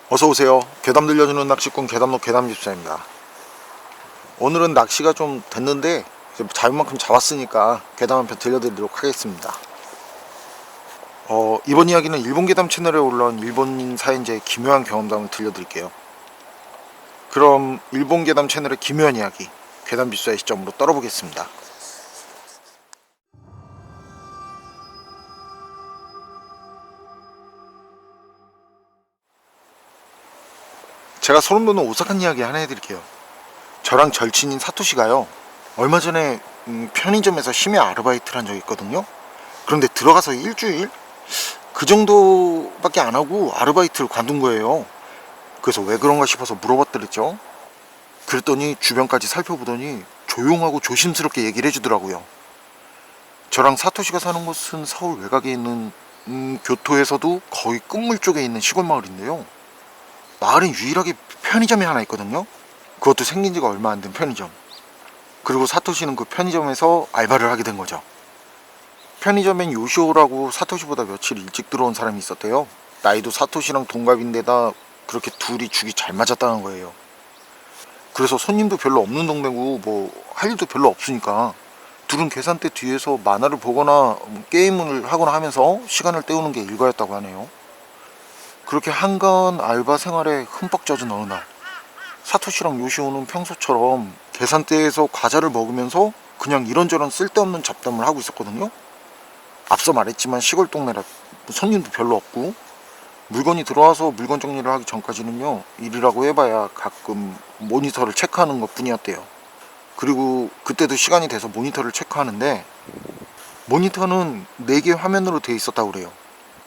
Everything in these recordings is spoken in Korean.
어서오세요. 괴담 들려주는 낚시꾼 괴담로 괴담집사입니다. 오늘은 낚시가 좀 됐는데 이제 잡을 만큼 잡았으니까 괴담 한 편 들려드리도록 하겠습니다. 이번 이야기는 일본 괴담 채널에 올라온 일본인 사연자의 기묘한 경험담을 들려드릴게요. 그럼 일본 괴담 채널의 기묘한 이야기 괴담집사의 시점으로 떨어보겠습니다. 제가 소름 돋는 오싹한 이야기 하나 해드릴게요. 저랑 절친인 사토시가요, 얼마 전에 편의점에서 심야 아르바이트를 한 적이 있거든요. 그런데 들어가서 일주일? 그 정도밖에 안 하고 아르바이트를 관둔 거예요. 그래서 왜 그런가 싶어서 물어봤더랬죠. 그랬더니 주변까지 살펴보더니 조용하고 조심스럽게 얘기를 해주더라고요. 저랑 사토시가 사는 곳은 서울 외곽에 있는 교토에서도 거의 끝물 쪽에 있는 시골 마을인데요. 마을엔 유일하게 편의점이 하나 있거든요. 그것도 생긴 지가 얼마 안 된 편의점. 그리고 사토시는 그 편의점에서 알바를 하게 된 거죠. 편의점엔 요시오라고 사토시보다 며칠 일찍 들어온 사람이 있었대요. 나이도 사토시랑 동갑인데다 그렇게 둘이 죽이 잘 맞았다는 거예요. 그래서 손님도 별로 없는 동네고 뭐 할 일도 별로 없으니까 둘은 계산대 뒤에서 만화를 보거나 게임을 하거나 하면서 시간을 때우는 게 일과였다고 하네요. 그렇게 한가한 알바 생활에 흠뻑 젖은 어느 날, 사토시랑 요시오는 평소처럼 계산대에서 과자를 먹으면서 그냥 이런저런 쓸데없는 잡담을 하고 있었거든요. 앞서 말했지만 시골 동네라 손님도 별로 없고 물건이 들어와서 물건 정리를 하기 전까지는요, 일이라고 해봐야 가끔 모니터를 체크하는 것 뿐이었대요. 그리고 그때도 시간이 돼서 모니터를 체크하는데 모니터는 4개 화면으로 되어 있었다고 그래요.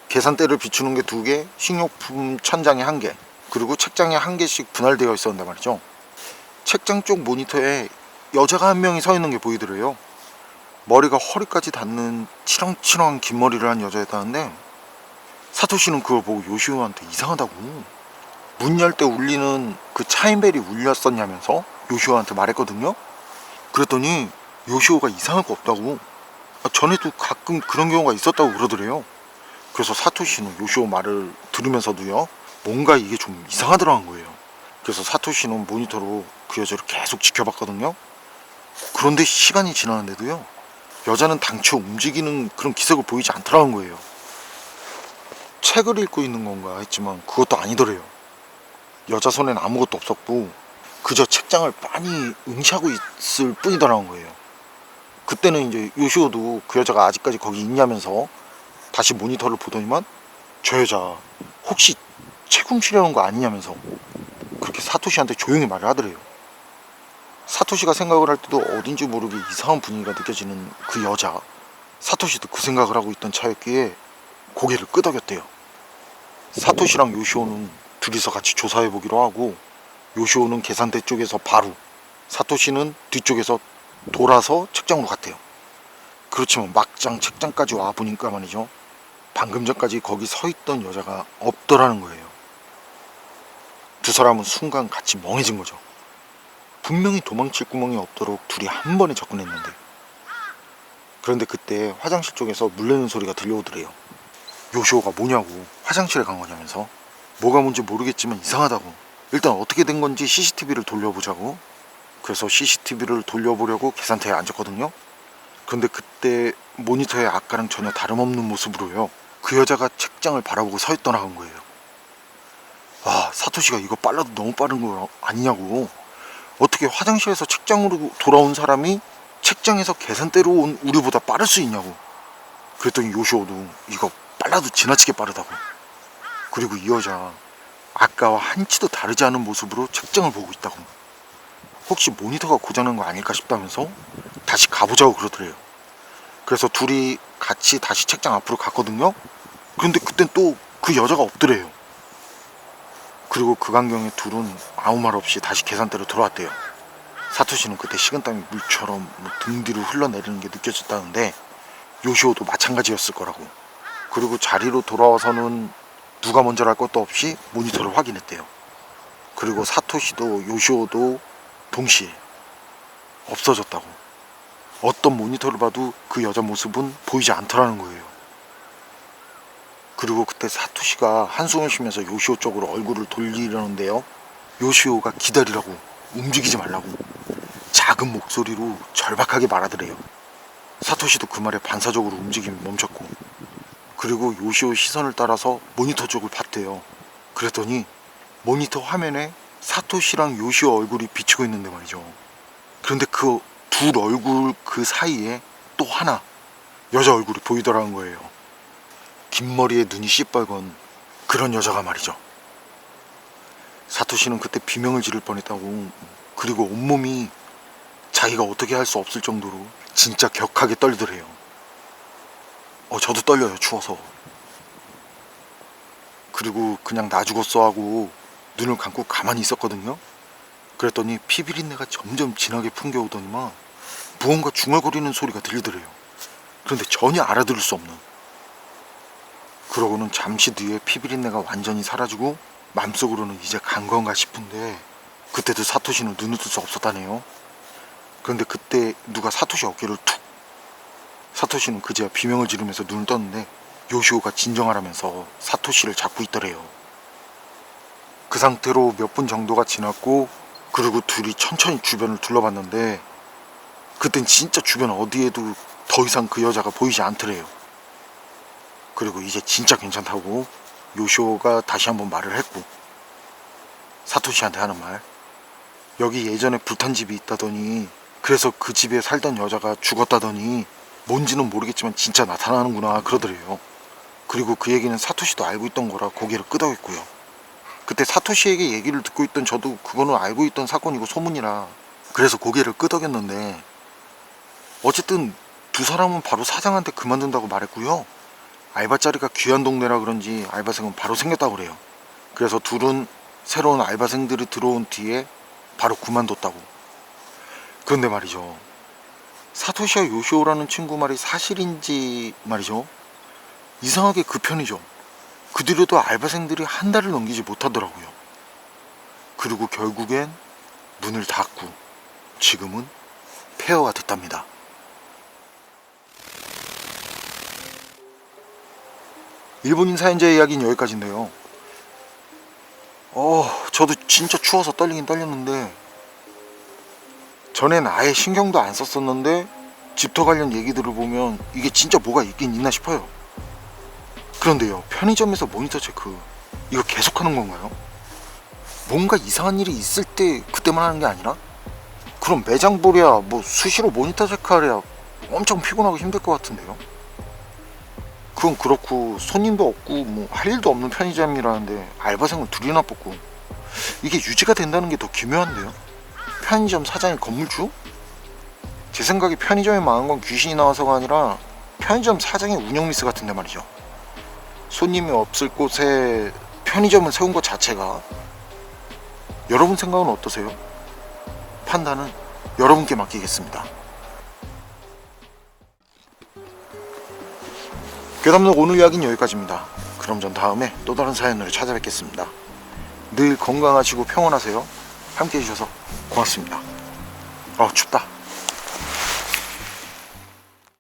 계산대를 비추는 게 2개, 식료품 천장에 1개, 그리고 책장에 1개씩 분할되어 있었는데 말이죠. 책장 쪽 모니터에 여자가 한 명이 서 있는 게 보이더래요. 머리가 허리까지 닿는 치렁치렁한 긴 머리를 한 여자였다는데 사토시는 그걸 보고 요시오한테 이상하다고, 문 열 때 울리는 그 차인벨이 울렸었냐면서 요시오한테 말했거든요. 그랬더니 요시오가 이상할 거 없다고, 전에도 가끔 그런 경우가 있었다고 그러더래요. 그래서 사토시는 요시오 말을 들으면서도요, 뭔가 이게 좀 이상하더라는 거예요. 그래서 사토시는 모니터로 그 여자를 계속 지켜봤거든요. 그런데 시간이 지나는데도요, 여자는 당초 움직이는 그런 기색을 보이지 않더라는 거예요. 책을 읽고 있는 건가 했지만 그것도 아니더래요. 여자 손엔 아무것도 없었고 그저 책장을 빤히 응시하고 있을 뿐이더라는 거예요. 그때는 이제 요시오도 그 여자가 아직까지 거기 있냐면서 다시 모니터를 보더니만 저 여자 혹시 책 훔치려는 거 아니냐면서 그렇게 사토시한테 조용히 말을 하더래요. 사토시가 생각을 할 때도 어딘지 모르게 이상한 분위기가 느껴지는 그 여자, 사토시도 그 생각을 하고 있던 차였기에 고개를 끄덕였대요. 사토시랑 요시오는 둘이서 같이 조사해보기로 하고, 요시오는 계산대 쪽에서 바로, 사토시는 뒤쪽에서 돌아서 책장으로 갔대요. 그렇지만 막장 책장까지 와보니까 말이죠, 방금 전까지 거기 서있던 여자가 없더라는 거예요. 두 사람은 순간 같이 멍해진 거죠. 분명히 도망칠 구멍이 없도록 둘이 한 번에 접근했는데, 그런데 그때 화장실 쪽에서 물르는 소리가 들려오더래요. 요시오가 뭐냐고 화장실에 간 거냐면서, 뭐가 뭔지 모르겠지만 이상하다고, 일단 어떻게 된 건지 CCTV를 돌려보자고. 그래서 CCTV를 돌려보려고 계산대에 앉았거든요. 그런데 그때 모니터에 아까랑 전혀 다름없는 모습으로요, 그 여자가 책장을 바라보고 서 있더라는 거예요. 아, 사토시가 이거 빨라도 너무 빠른 거 아니냐고, 어떻게 화장실에서 책장으로 돌아온 사람이 책장에서 계산대로 온 우리보다 빠를 수 있냐고. 그랬더니 요시오도 이거 빨라도 지나치게 빠르다고. 그리고 이 여자 아까와 한치도 다르지 않은 모습으로 책장을 보고 있다고. 혹시 모니터가 고장난 거 아닐까 싶다면서 다시 가보자고 그러더래요. 그래서 둘이 같이 다시 책장 앞으로 갔거든요. 그런데 그땐 또 그 여자가 없더래요. 그리고 그 광경에 둘은 아무 말 없이 다시 계산대로 돌아왔대요. 사토시는 그때 식은땀이 물처럼 등 뒤로 흘러내리는 게 느껴졌다는데 요시오도 마찬가지였을 거라고. 그리고 자리로 돌아와서는 누가 먼저랄 것도 없이 모니터를 확인했대요. 그리고 사토시도 요시오도 동시에 없어졌다고. 어떤 모니터를 봐도 그 여자 모습은 보이지 않더라는 거예요. 그리고 그때 사토시가 한숨을 쉬면서 요시오 쪽으로 얼굴을 돌리려는데요, 요시오가 기다리라고, 움직이지 말라고 작은 목소리로 절박하게 말하더래요. 사토시도 그 말에 반사적으로 움직임이 멈췄고, 그리고 요시오 시선을 따라서 모니터 쪽을 봤대요. 그랬더니 모니터 화면에 사토시랑 요시오 얼굴이 비치고 있는데 말이죠. 그런데 그 둘 얼굴 그 사이에 또 하나 여자 얼굴이 보이더라는 거예요. 긴 머리에 눈이 시뻘건 그런 여자가 말이죠. 사토시는 그때 비명을 지를 뻔했다고. 그리고 온몸이 자기가 어떻게 할 수 없을 정도로 진짜 격하게 떨리더래요. 저도 떨려요, 추워서. 그리고 그냥 나 죽었어 하고 눈을 감고 가만히 있었거든요. 그랬더니 피비린내가 점점 진하게 풍겨오더니만 무언가 중얼거리는 소리가 들리더래요. 그런데 전혀 알아들을 수 없는. 그러고는 잠시 뒤에 피비린내가 완전히 사라지고 맘속으로는 이제 간 건가 싶은데, 그때도 사토시는 눈을 뜰 수 없었다네요. 그런데 그때 누가 사토시 어깨를 툭. 사토시는 그제야 비명을 지르면서 눈을 떴는데 요시오가 진정하라면서 사토시를 잡고 있더래요. 그 상태로 몇 분 정도가 지났고, 그리고 둘이 천천히 주변을 둘러봤는데 그땐 진짜 주변 어디에도 더 이상 그 여자가 보이지 않더래요. 그리고 이제 진짜 괜찮다고 요시오가 다시 한번 말을 했고, 사토시한테 하는 말, 여기 예전에 불탄 집이 있다더니, 그래서 그 집에 살던 여자가 죽었다더니 뭔지는 모르겠지만 진짜 나타나는구나 그러더래요. 그리고 그 얘기는 사토시도 알고 있던 거라 고개를 끄덕였고요. 그때 사토시에게 얘기를 듣고 있던 저도 그거는 알고 있던 사건이고 소문이라 그래서 고개를 끄덕였는데, 어쨌든 두 사람은 바로 사장한테 그만둔다고 말했고요. 알바 자리가 귀한 동네라 그런지 알바생은 바로 생겼다고 그래요. 그래서 둘은 새로운 알바생들이 들어온 뒤에 바로 그만뒀다고. 그런데 말이죠, 사토시와 요시오라는 친구 말이 사실인지 말이죠, 이상하게 그 편이죠. 그 뒤로도 알바생들이 한 달을 넘기지 못하더라고요. 그리고 결국엔 문을 닫고 지금은 폐허가 됐답니다. 일본인 사연자의 이야기는 여기까지인데요. 저도 진짜 추워서 떨리긴 떨렸는데, 전엔 아예 신경도 안 썼었는데 집터 관련 얘기들을 보면 이게 진짜 뭐가 있긴 있나 싶어요. 그런데요, 편의점에서 모니터 체크 이거 계속하는 건가요? 뭔가 이상한 일이 있을 때 그때만 하는 게 아니라? 그럼 매장 보랴 뭐 수시로 모니터 체크하랴 엄청 피곤하고 힘들 것 같은데요. 그건 그렇고 손님도 없고 뭐 할 일도 없는 편의점이라는데 알바생을 둘이나 뽑고, 이게 유지가 된다는 게 더 기묘한데요. 편의점 사장이 건물주? 제 생각에 편의점에 망한 건 귀신이 나와서가 아니라 편의점 사장의 운영 미스 같은데 말이죠. 손님이 없을 곳에 편의점을 세운 것 자체가. 여러분 생각은 어떠세요? 판단은 여러분께 맡기겠습니다. 괴담록 오늘 이야기는 여기까지입니다. 그럼 전 다음에 또 다른 사연으로 찾아뵙겠습니다. 늘 건강하시고 평온하세요. 함께 해주셔서 고맙습니다. 춥다.